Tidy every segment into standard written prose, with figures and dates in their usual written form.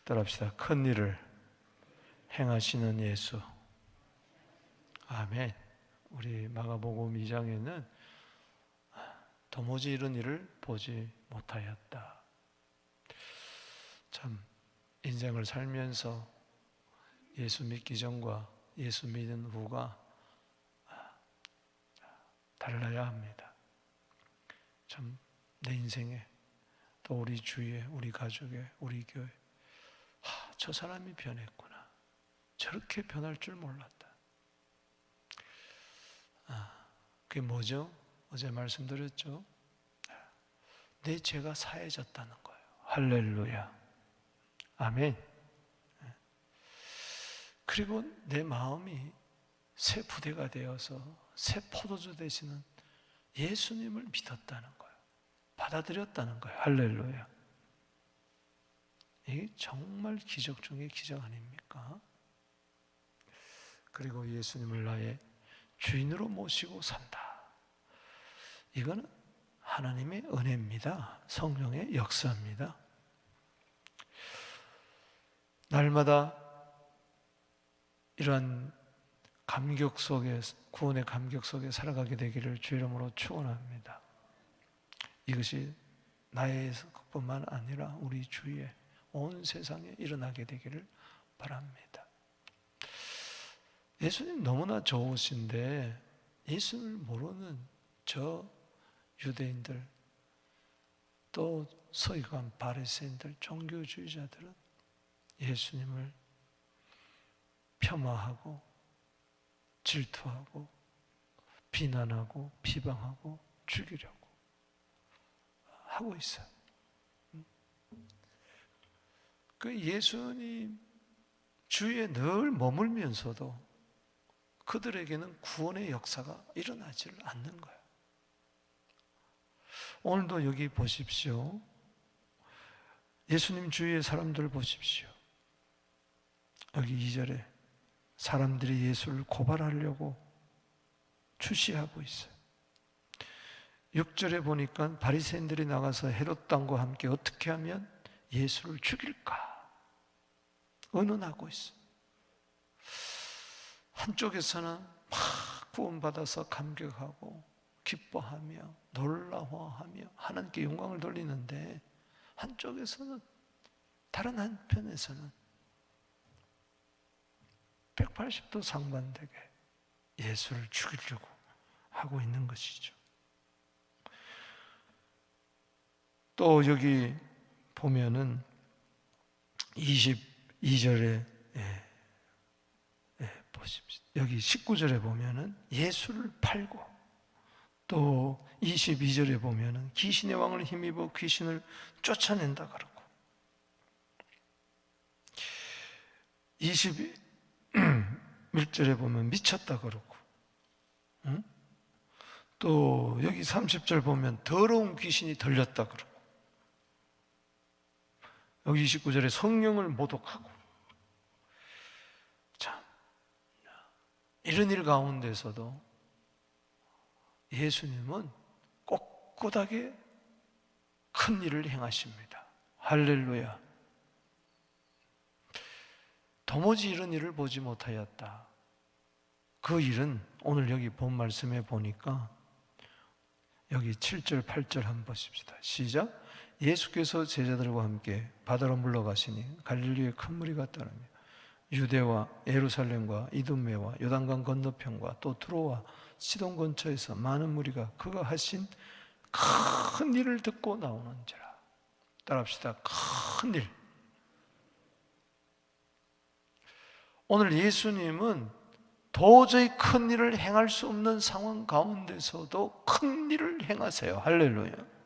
따라합시다. 큰 일을 행하시는 예수. 아멘. 우리 마가복음 2장에는 도무지 이런 일을 보지 못하였다. 참 인생을 살면서 예수 믿기 전과 예수 믿은 후가 달라야 합니다. 참 내 인생에 또 우리 주위에 우리 가족에 우리 교회 저 사람이 변했구나. 저렇게 변할 줄 몰랐다. 그게 뭐죠? 어제 말씀드렸죠? 내 죄가 사해졌다는 거예요. 할렐루야. 아멘. 그리고 내 마음이 새 부대가 되어서 새 포도주 되시는 예수님을 믿었다는 거예요. 받아들였다는 거예요. 할렐루야. 이게 정말 기적 중에 기적 아닙니까? 그리고 예수님을 나의 주인으로 모시고 산다. 이거는 하나님의 은혜입니다. 성령의 역사입니다. 날마다 이러한 감격 속에, 구원의 감격 속에 살아가게 되기를 주 이름으로 축원합니다. 이것이 나의 것뿐만 아니라 우리 주위에 온 세상에 일어나게 되기를 바랍니다. 예수님 너무나 좋으신데 예수를 모르는 저 유대인들 또 서기관 바리새인들 종교주의자들은 예수님을 폄하하고 질투하고 비난하고 비방하고 죽이려고 하고 있어요. 그 예수님 주위에 늘 머물면서도 그들에게는 구원의 역사가 일어나지를 않는 거예요. 오늘도 여기 보십시오. 예수님 주위의 사람들 보십시오. 여기 2절에 사람들이 예수를 고발하려고 추시하고 있어요. 6절에 보니까 바리새인들이 나가서 헤롯 왕과 함께 어떻게 하면 예수를 죽일까 의논하고 있어요. 한쪽에서는 막 구원받아서 감격하고 기뻐하며 놀라워하며 하나님께 영광을 돌리는데 한쪽에서는 다른 한편에서는 180도 상반되게 예수를 죽이려고 하고 있는 것이죠. 또 여기 보면은 22절에 보십시오. 여기 19절에 보면은 예수를 팔고 또 22절에 보면은 귀신의 왕을 힘입어 귀신을 쫓아낸다 그러고 21절에 보면 미쳤다 그러고 또 여기 30절 보면 더러운 귀신이 들렸다 그러고 여기 29절에 성령을 모독하고 참 이런 일 가운데서도 예수님은 꼿꼿하게 큰 일을 행하십니다. 할렐루야. 도무지 이런 일을 보지 못하였다. 그 일은 오늘 여기 본 말씀에 보니까 여기 7절 8절 한번 보십시다. 시작. 예수께서 제자들과 함께 바다로 물러가시니 갈릴리에 큰 무리가 따르며 유대와 예루살렘과 이두메와 요단강 건너편과 또 두로와 시돈 근처에서 많은 무리가 그가 하신 큰 일을 듣고 나오는지라. 따라합시다. 큰 일. 오늘 예수님은 도저히 큰 일을 행할 수 없는 상황 가운데서도 큰 일을 행하세요. 할렐루야.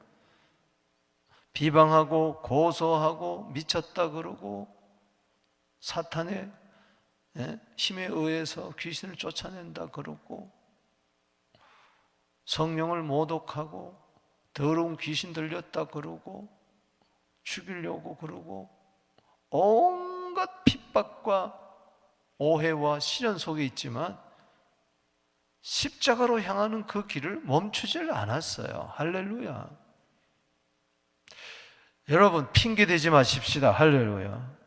비방하고 고소하고 미쳤다 그러고 사탄의 힘에 의해서 귀신을 쫓아낸다 그러고 성령을 모독하고 더러운 귀신 들렸다 그러고 죽이려고 그러고 온갖 핍박과 오해와 시련 속에 있지만 십자가로 향하는 그 길을 멈추질 않았어요. 할렐루야. 여러분 핑계 대지 마십시다. 할렐루야.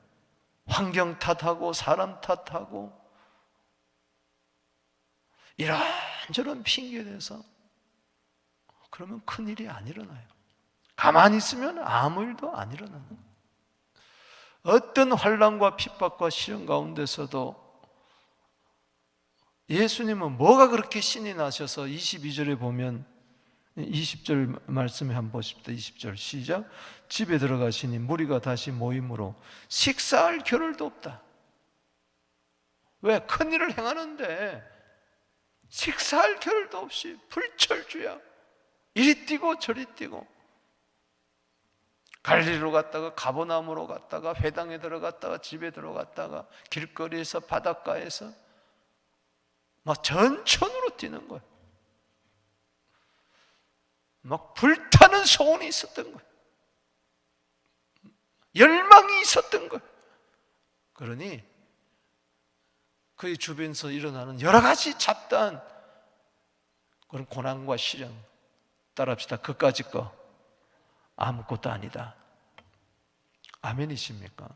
환경 탓하고 사람 탓하고 이런저런 핑계대서 그러면 큰일이 안 일어나요. 가만히 있으면 아무 일도 안 일어나는 거예요. 어떤 환난과 핍박과 시련 가운데서도 예수님은 뭐가 그렇게 신이 나셔서 22절에 보면 20절 말씀에 한번 보십시다. 20절 시작. 집에 들어가시니 무리가 다시 모임으로 식사할 겨를도 없다. 왜? 큰일을 행하는데 식사할 겨를도 없이 불철주야. 이리 뛰고 저리 뛰고 갈릴리로 갔다가 가버나움으로 갔다가 회당에 들어갔다가 집에 들어갔다가 길거리에서 바닷가에서 막 전천으로 뛰는 거예요. 막 불타는 소원이 있었던 거예요. 열망이 있었던 거예요. 그러니 그의 주변에서 일어나는 여러 가지 잡다한 그런 고난과 시련, 따라합시다. 그까짓 거 아무것도 아니다. 아멘이십니까?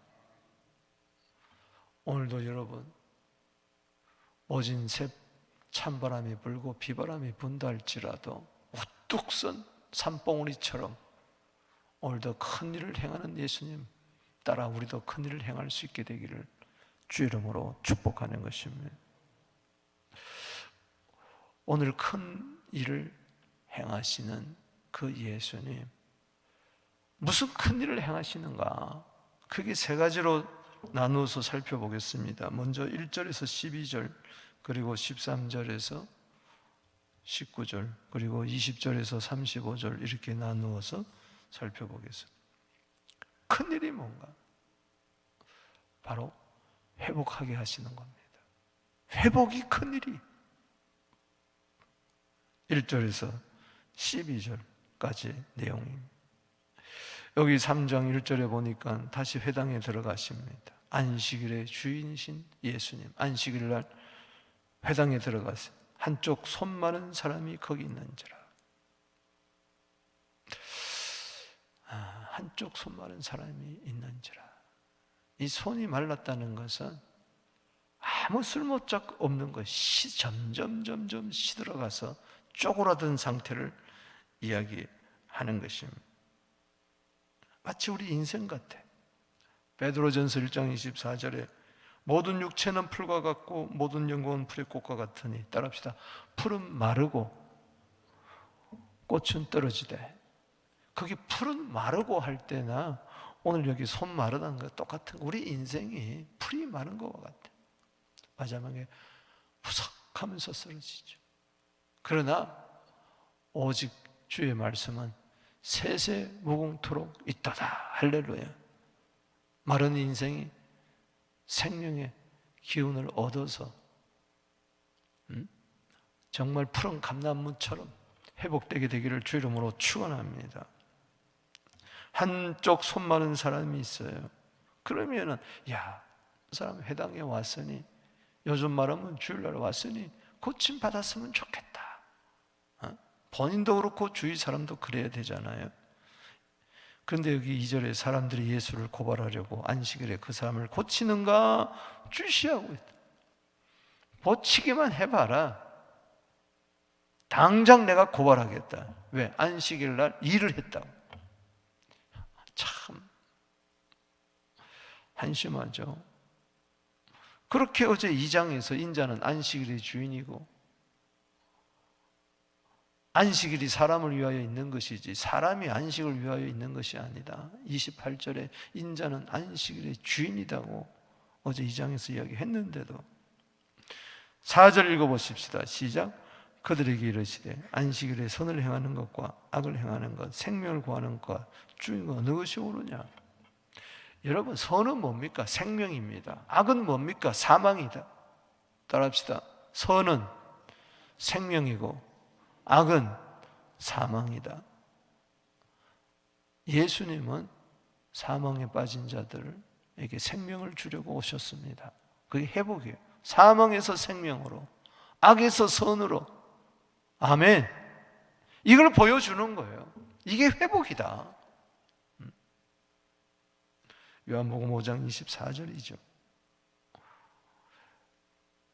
오늘도 여러분 오진 새 찬바람이 불고 비바람이 분다 할지라도 우뚝 선 산봉우리처럼 오늘도 큰 일을 행하는 예수님 따라 우리도 큰 일을 행할 수 있게 되기를 주 이름으로 축복하는 것입니다. 오늘 큰 일을 행하시는 그 예수님, 무슨 큰 일을 행하시는가? 크게 세 가지로 나누어서 살펴보겠습니다. 먼저 1절에서 12절, 그리고 13절에서 19절, 그리고 20절에서 35절 이렇게 나누어서 살펴보겠습니다. 큰 일이 뭔가? 바로 회복하게 하시는 겁니다. 회복이 큰 일이 1절에서 12절까지 내용입니다. 여기 3장 1절에 보니까 다시 회당에 들어가십니다. 안식일의 주인이신 예수님, 안식일 날 회당에 들어가서 한쪽 손 마른 사람이 거기 있는지라. 한쪽 손 마른 사람이 있는지라. 이 손이 말랐다는 것은 아무 쓸모짝 없는 것이 점점 시들어가서 쪼그라든 상태를 이야기하는 것입니다. 마치 우리 인생 같아. 베드로전서 1장 24절에 모든 육체는 풀과 같고 모든 영광은 풀의 꽃과 같으니, 따라합시다. 풀은 마르고 꽃은 떨어지되. 거기 풀은 마르고 할 때나 오늘 여기 손 마르다는 거 똑같은 거. 우리 인생이 풀이 마른 것과 같아. 마지막에 푸석하면서 쓰러지죠. 그러나 오직 주의 말씀은 세세 무궁토록 있도다. 할렐루야. 마른 인생이 생명의 기운을 얻어서 정말 푸른 감람무처럼 회복되게 되기를 주 이름으로 축원합니다. 한쪽 손 마른 사람이 있어요. 그러면은 야, 그 사람 회당에 왔으니, 요즘 말하면 주일날 왔으니 고침 받았으면 좋겠다. 본인도 그렇고 주위 사람도 그래야 되잖아요. 그런데 여기 2절에 사람들이 예수를 고발하려고 안식일에 그 사람을 고치는가 주시하고 있다. 고치기만 해봐라. 당장 내가 고발하겠다. 왜? 안식일 날 일을 했다고. 참 한심하죠. 그렇게 어제 2장에서 인자는 안식일의 주인이고 안식일이 사람을 위하여 있는 것이지 사람이 안식을 위하여 있는 것이 아니다. 28절에 인자는 안식일의 주인이라고 어제 2장에서 이야기했는데도 4절 읽어보십시다. 시작. 그들에게 이르시되 안식일에 선을 행하는 것과 악을 행하는 것, 생명을 구하는 것 중에 어느 것이 옳으냐? 여러분, 선은 뭡니까? 생명입니다. 악은 뭡니까? 사망이다. 따라합시다. 선은 생명이고 악은 사망이다. 예수님은 사망에 빠진 자들에게 생명을 주려고 오셨습니다. 그게 회복이에요. 사망에서 생명으로, 악에서 선으로. 아멘. 이걸 보여주는 거예요. 이게 회복이다. 요한복음 5장 24절이죠.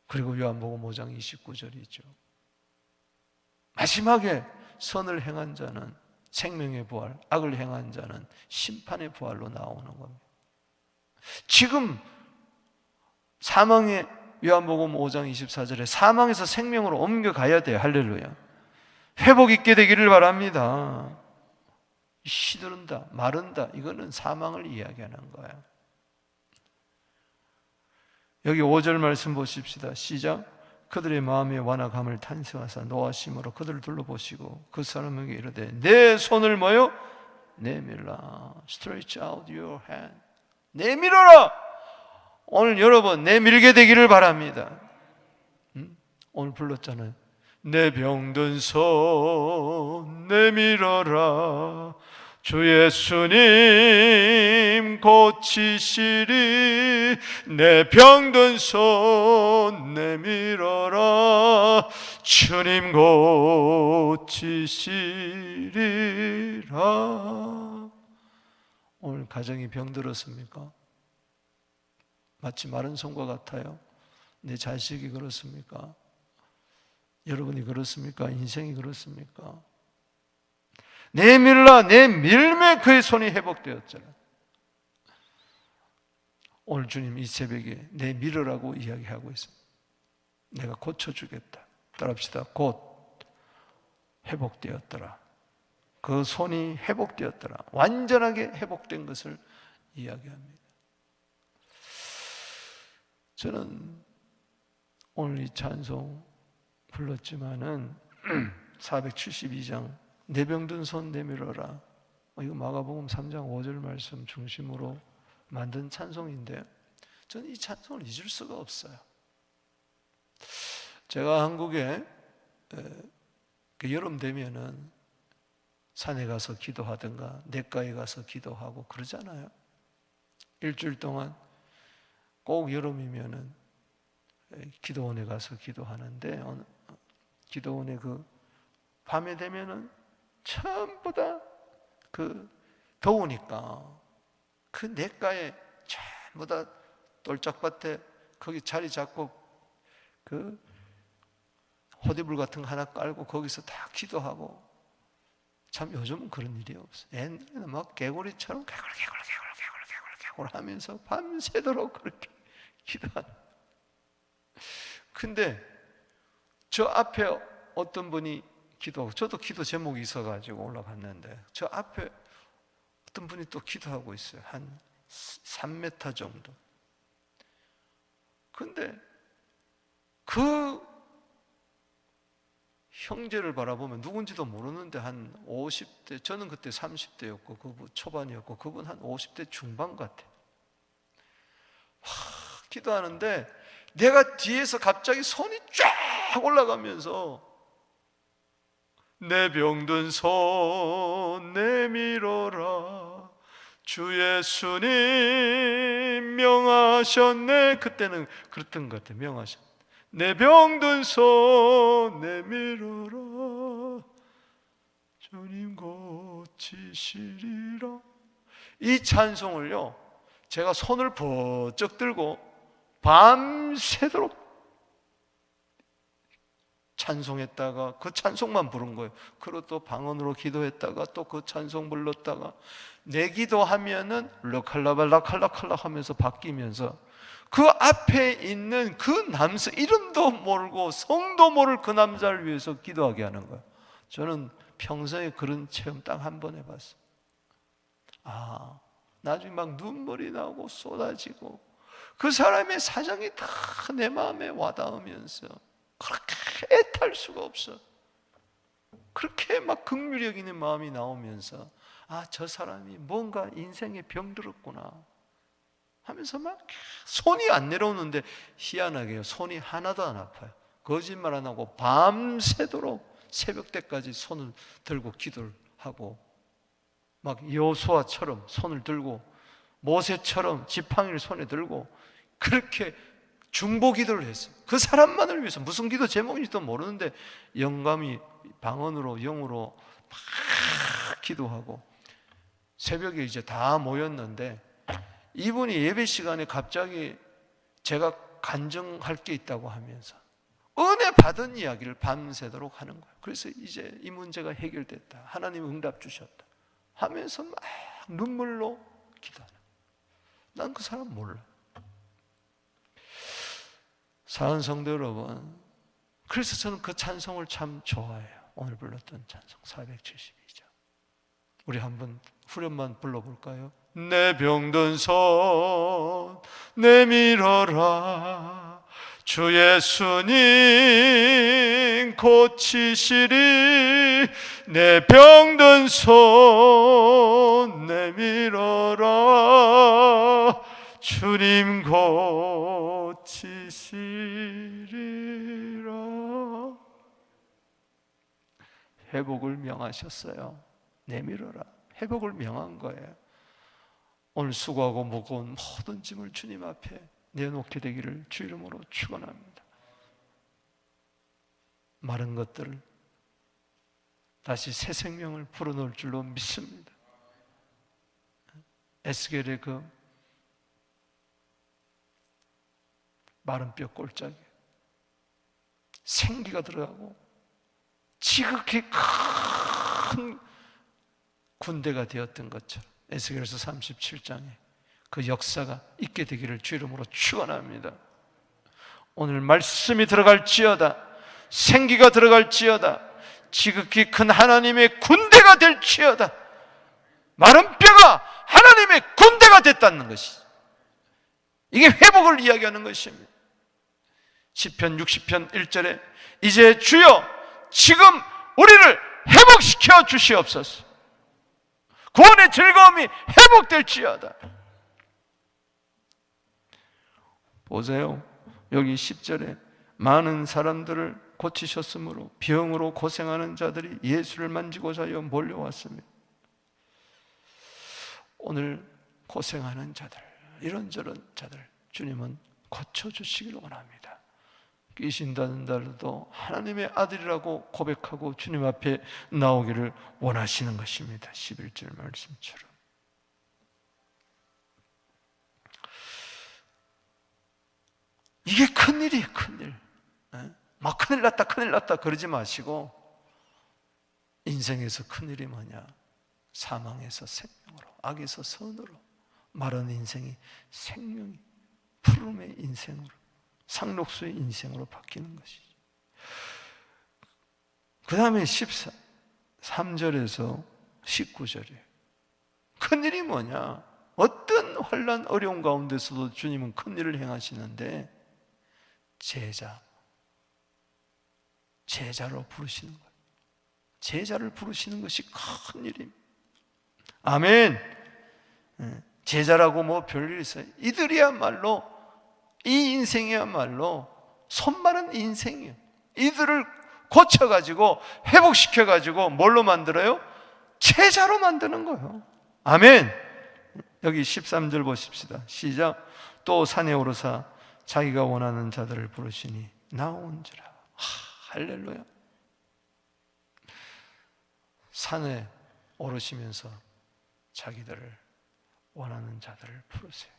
그리고 요한복음 5장 29절이죠. 마지막에 선을 행한 자는 생명의 부활, 악을 행한 자는 심판의 부활로 나오는 겁니다. 지금 사망의 요한복음 5장 24절에 사망에서 생명으로 옮겨가야 돼요. 할렐루야. 회복 있게 되기를 바랍니다. 시들은다, 마른다, 이거는 사망을 이야기하는 거예요. 여기 5절 말씀 보십시다. 시작. 그들의 마음에 완악함을 탄생하사 노하심으로 그들을 둘러보시고 그 사람에게 이르되 내 손을 뭐요? 내밀라. Stretch out your hand. 내밀어라. 오늘 여러분 내밀게 되기를 바랍니다. 오늘 불렀잖아요. 내 병든 손 내밀어라. 주 예수님 고치시리. 내 병든 손 내밀어라. 주님 고치시리라. 오늘 가정이 병들었습니까? 마치 마른 손과 같아요. 내 자식이 그렇습니까? 여러분이 그렇습니까? 인생이 그렇습니까? 내밀라. 내밀매 그의 손이 회복되었잖아. 오늘 주님 이 새벽에 내밀으라고 이야기하고 있습니다. 내가 고쳐주겠다. 따라합시다. 곧 회복되었더라. 그 손이 회복되었더라. 완전하게 회복된 것을 이야기합니다. 저는 오늘 이 찬송 불렀지만은 472장 내 병든 손 내밀어라. 이거 마가복음 3장 5절 말씀 중심으로 만든 찬송인데 저는 이 찬송을 잊을 수가 없어요. 제가 한국에 여름 되면은 산에 가서 기도하든가 냇가에 가서 기도하고 그러잖아요. 일주일 동안 꼭 여름이면은 기도원에 가서 기도하는데 기도원에 그 밤에 되면은 전부 다 그 더우니까 그 냇가에 전부 다 돌짝밭에 거기 자리 잡고 그 호디불 같은 거 하나 깔고 거기서 다 기도하고. 참 요즘은 그런 일이 없어. 옛날에는 막 개구리처럼 개굴 하면서 밤새도록 그렇게 기도하는. 근데 저 앞에 어떤 분이 기도하고, 저도 기도 제목이 있어가지고 올라갔는데 저 앞에 어떤 분이 또 기도하고 있어요. 한 3m 정도. 근데 그 형제를 바라보면 누군지도 모르는데 한 50대, 저는 그때 30대였고 그분 초반이었고 그분 한 50대 중반 같아요. 기도하는데 내가 뒤에서 갑자기 손이 쫙 올라가면서 내 병든 손 내밀어라. 주 예수님 명하셨네. 그때는 그랬던 것 같아요. 명하셨네. 내 병든 손 내밀어라. 주님 고치시리라. 이 찬송을요 제가 손을 번쩍 들고 밤새도록 찬송했다가 그 찬송만 부른 거예요. 그리고 또 방언으로 기도했다가 또 그 찬송 불렀다가 내 기도하면은 락할락할락 하면서 바뀌면서 그 앞에 있는 그 남자 이름도 모르고 성도 모를 그 남자를 위해서 기도하게 하는 거예요. 저는 평생에 그런 체험 딱 한 번 해봤어요. 나중에 막 눈물이 나고 쏟아지고 그 사람의 사정이 다 내 마음에 와닿으면서 그렇게 애탈 수가 없어. 그렇게 막 긍휼력 있는 마음이 나오면서 저 사람이 뭔가 인생에 병들었구나 하면서 막 손이 안 내려오는데 희한하게요 손이 하나도 안 아파요. 거짓말 안 하고 밤새도록 새벽 때까지 손을 들고 기도를 하고 막 여호수아처럼 손을 들고 모세처럼 지팡이를 손에 들고 그렇게 중보 기도를 했어요. 그 사람만을 위해서. 무슨 기도 제목인지도 모르는데 영감이 방언으로 영으로 막 기도하고 새벽에 이제 다 모였는데 이분이 예배 시간에 갑자기 제가 간증할 게 있다고 하면서 은혜 받은 이야기를 밤새도록 하는 거예요. 그래서 이제 이 문제가 해결됐다, 하나님 응답 주셨다 하면서 막 눈물로 기도하는. 난 그 사람 몰라. 사랑하는 성도 여러분, 그래서 저는 그 찬송을 참 좋아해요. 오늘 불렀던 찬송 472장. 우리 한번 후렴만 불러볼까요? 내 병든 손 내밀어라, 주 예수님 고치시리. 내 병든 손 내밀어라, 주님 고치시리라. 회복을 명하셨어요. 내밀어라. 회복을 명한 거예요. 오늘 수고하고 무거운 모든 짐을 주님 앞에 내놓게 되기를 주 이름으로 축원합니다. 마른 것들을 다시 새 생명을 불어넣을 줄로 믿습니다. 에스겔의 그 마른 뼈 골짜기 생기가 들어가고 지극히 큰 군대가 되었던 것처럼 에스겔서 37장에 그 역사가 있게 되기를 주 이름으로 축원합니다. 오늘 말씀이 들어갈지어다, 생기가 들어갈지어다, 지극히 큰 하나님의 군대가 될지어다. 마른 뼈가 하나님의 군대가 됐다는 것이, 이게 회복을 이야기하는 것입니다. 시편 60편 1절에 이제 주여 지금 우리를 회복시켜 주시옵소서. 구원의 즐거움이 회복될지어다. 보세요. 여기 10절에 많은 사람들을 고치셨으므로 병으로 고생하는 자들이 예수를 만지고자 하여 몰려왔습니다. 오늘 고생하는 자들, 이런저런 자들 주님은 고쳐주시기를 원합니다. 끼신다는 자들도 하나님의 아들이라고 고백하고 주님 앞에 나오기를 원하시는 것입니다. 11절 말씀처럼. 이게 큰일이에요. 큰일. 막 큰일 났다 그러지 마시고, 인생에서 큰일이 뭐냐? 사망에서 생명으로, 악에서 선으로, 마른 인생이 생명이 푸름의 인생으로, 상록수의 인생으로 바뀌는 것이죠. 그 다음에 13절에서 19절이에요. 큰일이 뭐냐? 어떤 환난 어려운 가운데서도 주님은 큰일을 행하시는데 제자로 부르시는 거예요. 제자를 부르시는 것이 큰일입니다. 아멘. 제자라고 뭐 별일 있어요? 이들이야말로, 이 인생이야말로 손마른 인생이에요. 이들을 고쳐가지고 회복시켜가지고 뭘로 만들어요? 제자로 만드는 거예요. 아멘. 여기 13절 보십시다. 시작. 또 산에 오르사 자기가 원하는 자들을 부르시니 나온지라. 할렐루야. 산에 오르시면서 자기들을 원하는 자들을 부르세요.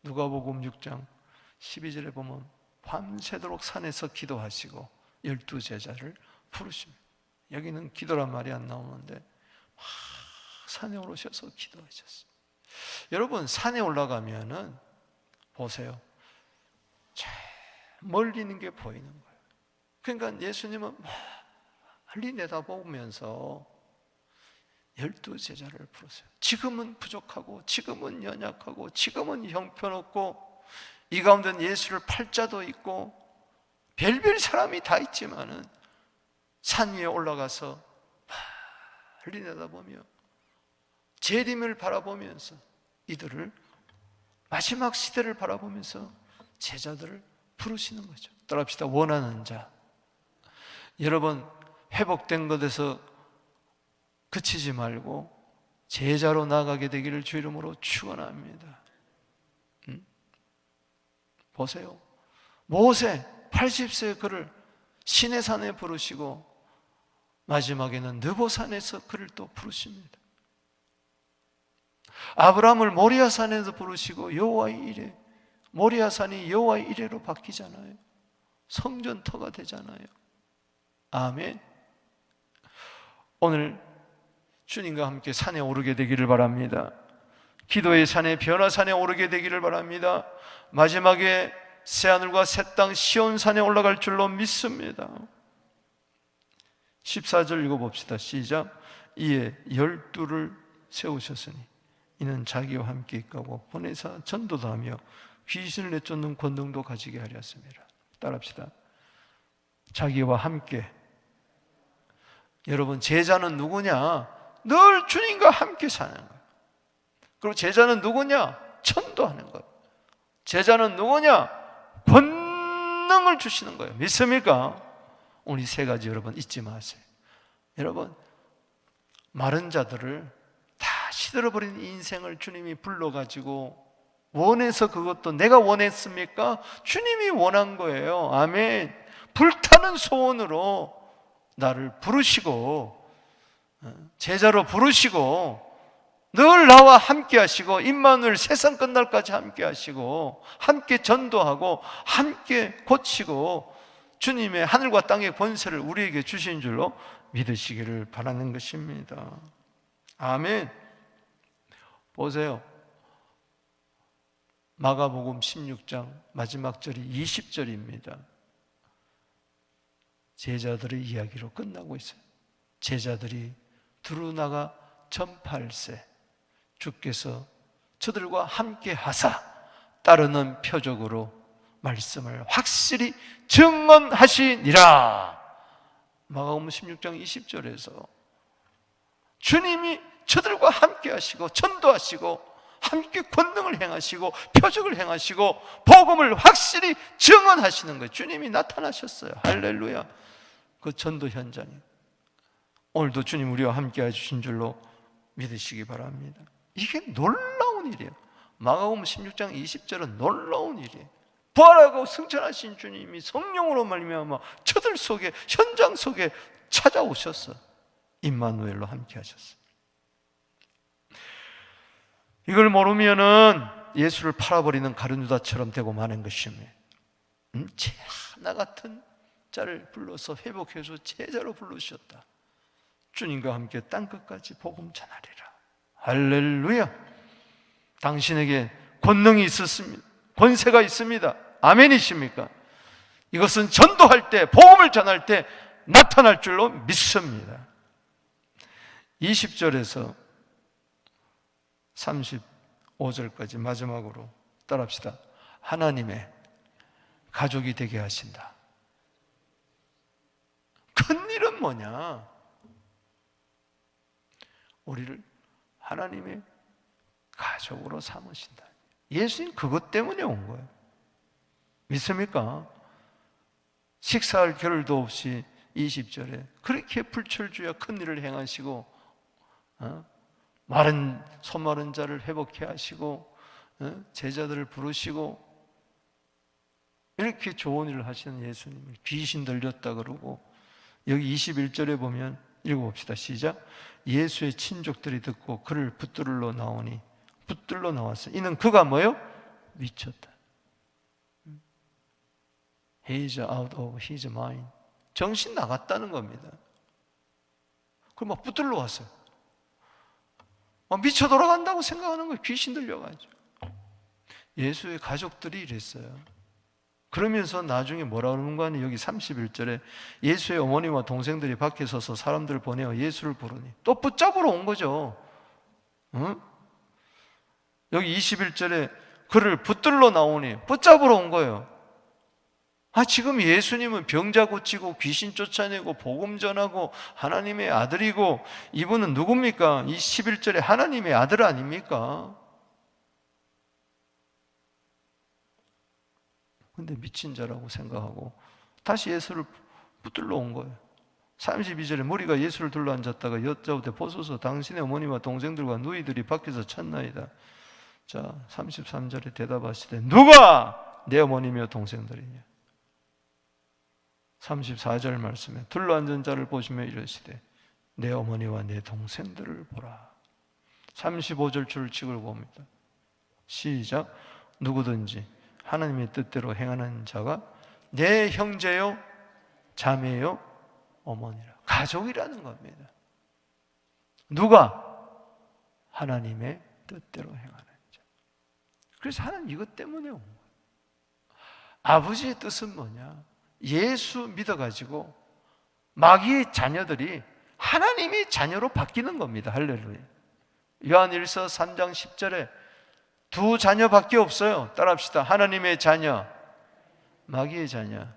누가복음 6장 12절에 보면 밤새도록 산에서 기도하시고 12제자를 부르십니다. 여기는 기도란 말이 안 나오는데 막 산에 오르셔서 기도하셨어요. 여러분, 산에 올라가면은 보세요, 멀리 있는 게 보이는 거예요. 그러니까 예수님은 멀리 내다보면서 12제자를 부르세요. 지금은 부족하고, 지금은 연약하고, 지금은 형편없고, 이 가운데는 예수를 팔 자도 있고 별별 사람이 다 있지만은 산 위에 올라가서 멀리 내다보며 재림을 바라보면서, 이들을 마지막 시대를 바라보면서 제자들을 부르시는 거죠. 따라합시다. 원하는 자. 여러분, 회복된 것에서 그치지 말고 제자로 나가게 되기를 주 이름으로 축원합니다. 보세요. 모세 80세의 그를 시내산에 부르시고 마지막에는 느보산에서 그를 또 부르십니다. 아브라함을 모리아산에서 부르시고 여호와의 이레, 모리아산이 여호와의 이레로 바뀌잖아요. 성전터가 되잖아요. 아멘. 오늘 주님과 함께 산에 오르게 되기를 바랍니다. 기도의 산에, 변화산에 오르게 되기를 바랍니다. 마지막에 새하늘과 새 땅 시온산에 올라갈 줄로 믿습니다. 14절 읽어봅시다. 시작. 이에 12를 세우셨으니 이는 자기와 함께 있고 보내사 전도도 하며 귀신을 내쫓는 권능도 가지게 하려 했습니다. 따라합시다. 자기와 함께. 여러분, 제자는 누구냐? 늘 주님과 함께 사는 거예요. 그리고 제자는 누구냐? 전도하는 거예요. 제자는 누구냐? 권능을 주시는 거예요. 믿습니까? 오늘 이 세 가지 여러분 잊지 마세요. 여러분, 마른 자들을 다 시들어버린 인생을 주님이 불러가지고 원해서, 그것도 내가 원했습니까? 주님이 원한 거예요. 아멘. 불타는 소원으로 나를 부르시고 제자로 부르시고 늘 나와 함께 하시고 임마누엘 세상 끝날까지 함께 하시고 함께 전도하고 함께 고치고 주님의 하늘과 땅의 권세를 우리에게 주신 줄로 믿으시기를 바라는 것입니다. 아멘. 보세요. 마가복음 16장 마지막 절이 20절입니다. 제자들의 이야기로 끝나고 있어요. 제자들이 두루나가 전파할세 주께서 저들과 함께 하사 따르는 표적으로 말씀을 확실히 증언하시니라. 마가복음 16장 20절에서 주님이 저들과 함께 하시고 전도하시고 함께 권능을 행하시고 표적을 행하시고 복음을 확실히 증언하시는 거예요. 주님이 나타나셨어요. 할렐루야. 그 전도 현장에 오늘도 주님 우리와 함께 해주신 줄로 믿으시기 바랍니다. 이게 놀라운 일이에요. 마가복음 16장 20절은 놀라운 일이에요. 부활하고 승천하신 주님이 성령으로 말미암아 저들 속에, 현장 속에 찾아오셨어. 임마누엘로 함께 하셨어. 이걸 모르면은 예수를 팔아버리는 가룟 유다처럼 되고 마는 것입니다. 제 하나 같은 자를 불러서 회복해서 제자로 부르셨다. 주님과 함께 땅끝까지 복음 전하리라. 할렐루야. 당신에게 권능이 있었습니다. 권세가 있습니다. 아멘이십니까? 이것은 전도할 때, 복음을 전할 때 나타날 줄로 믿습니다. 20절에서 35절까지 마지막으로 따라합시다. 하나님의 가족이 되게 하신다. 큰일은 뭐냐? 우리를 하나님의 가족으로 삼으신다. 예수님 그것 때문에 온 거예요. 믿습니까? 식사할 겨를도 없이 20절에 그렇게 불철주야 큰일을 행하시고 손 마른 자를 회복해 하시고 제자들을 부르시고 이렇게 좋은 일을 하시는 예수님을 귀신 들렸다 그러고, 여기 21절에 보면 읽어봅시다. 시작. 예수의 친족들이 듣고 그를 붙들러 나오니, 붙들러 나왔어요. 이는 그가 뭐요? 미쳤다. He is out of his mind. 정신 나갔다는 겁니다. 그럼 막 붙들러 왔어요. 미쳐 돌아간다고 생각하는 거예요. 귀신 들려가지고. 예수의 가족들이 이랬어요. 그러면서 나중에 뭐라 그러는 거 아니에요? 여기 31절에 예수의 어머니와 동생들이 밖에 서서 사람들을 보내어 예수를 부르니, 또 붙잡으러 온 거죠. 응? 여기 21절에 그를 붙들러 나오니 붙잡으러 온 거예요. 지금 예수님은 병자 고치고 귀신 쫓아내고 복음 전하고 하나님의 아들이고, 이분은 누굽니까? 이 11절에 하나님의 아들 아닙니까? 근데 미친 자라고 생각하고 다시 예수를 붙들러 온 거예요. 32절에 무리가 예수를 둘러 앉았다가 여짜오되 보소서 당신의 어머니와 동생들과 누이들이 밖에서 찾나이다. 자, 33절에 대답하시되 누가 내 어머니며 동생들이냐. 34절 말씀에 둘러 앉은 자를 보시며 이르시되 내 어머니와 내 동생들을 보라. 35절 줄 찍을 봅니다. 시작. 누구든지 하나님의 뜻대로 행하는 자가 내 형제요, 자매요, 어머니라. 가족이라는 겁니다. 누가? 하나님의 뜻대로 행하는 자. 그래서 하나님 이것 때문에 온 거예요. 아버지의 뜻은 뭐냐? 예수 믿어가지고 마귀의 자녀들이 하나님의 자녀로 바뀌는 겁니다. 할렐루야. 요한일서 3장 10절에 두 자녀밖에 없어요. 따라합시다. 하나님의 자녀, 마귀의 자녀.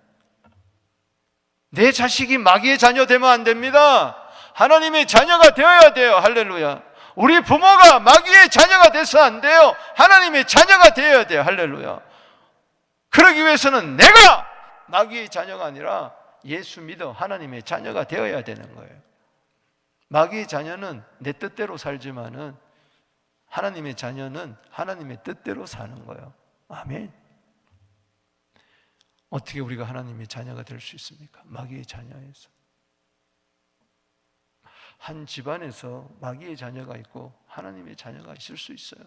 내 자식이 마귀의 자녀 되면 안 됩니다. 하나님의 자녀가 되어야 돼요. 할렐루야. 우리 부모가 마귀의 자녀가 돼서 안 돼요. 하나님의 자녀가 되어야 돼요. 할렐루야. 그러기 위해서는 내가 마귀의 자녀가 아니라 예수 믿어 하나님의 자녀가 되어야 되는 거예요. 마귀의 자녀는 내 뜻대로 살지만은 하나님의 자녀는 하나님의 뜻대로 사는 거예요. 아멘. 어떻게 우리가 하나님의 자녀가 될 수 있습니까? 마귀의 자녀에서. 한 집안에서 마귀의 자녀가 있고 하나님의 자녀가 있을 수 있어요.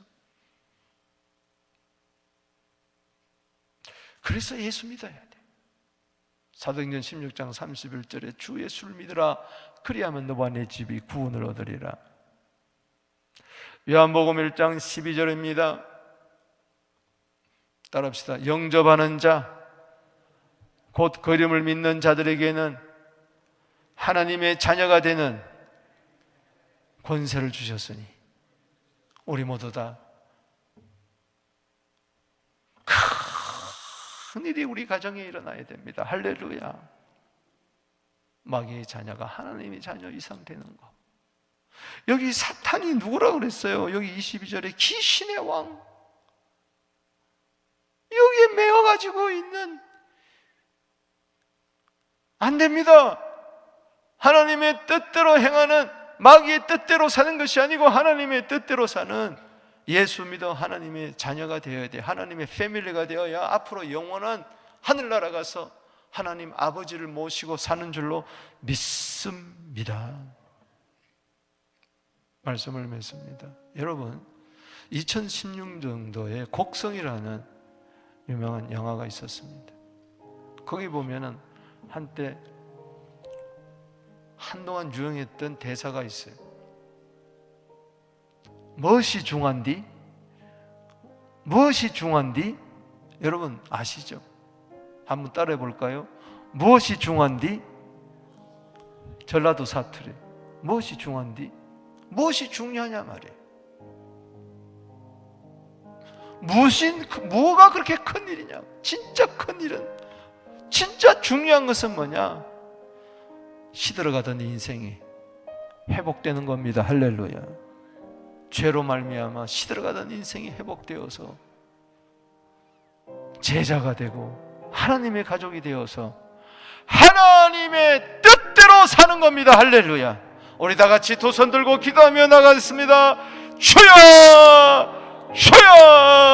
그래서 예수 믿어야 돼. 사도행전 16장 31절에 주 예수를 믿으라. 그리하면 너와 내 집이 구원을 얻으리라. 요한복음 1장 12절입니다. 따라합시다. 영접하는 자, 곧 그 이름을 믿는 자들에게는 하나님의 자녀가 되는 권세를 주셨으니 우리 모두 다 큰 일이 우리 가정에 일어나야 됩니다. 할렐루야. 마귀의 자녀가 하나님의 자녀 이상 되는 거. 여기 사탄이 누구라고 그랬어요? 여기 22절에 귀신의 왕. 여기에 매어가지고 있는. 안 됩니다. 하나님의 뜻대로 행하는, 마귀의 뜻대로 사는 것이 아니고 하나님의 뜻대로 사는 예수 믿어 하나님의 자녀가 되어야 돼. 하나님의 패밀리가 되어야 앞으로 영원한 하늘나라 가서 하나님 아버지를 모시고 사는 줄로 믿습니다. 말씀을 맺습니다. 여러분, 2016년도에 곡성이라는 유명한 영화가 있었습니다. 거기 보면은 한때 한동안 유행했던 대사가 있어요. 무엇이 중한디? 무엇이 중한디? 여러분 아시죠? 한번 따라해 볼까요? 무엇이 중한디? 전라도 사투리. 무엇이 중한디? 무엇이 중요하냐 말이에요. 뭐가 그렇게 큰 일이냐? 진짜 큰 일은, 진짜 중요한 것은 뭐냐? 시들어가던 인생이 회복되는 겁니다. 할렐루야. 죄로 말미암아 시들어가던 인생이 회복되어서 제자가 되고 하나님의 가족이 되어서 하나님의 뜻대로 사는 겁니다. 할렐루야. 우리 다 같이 두 손 들고 기도하며 나가겠습니다. 주여, 주여.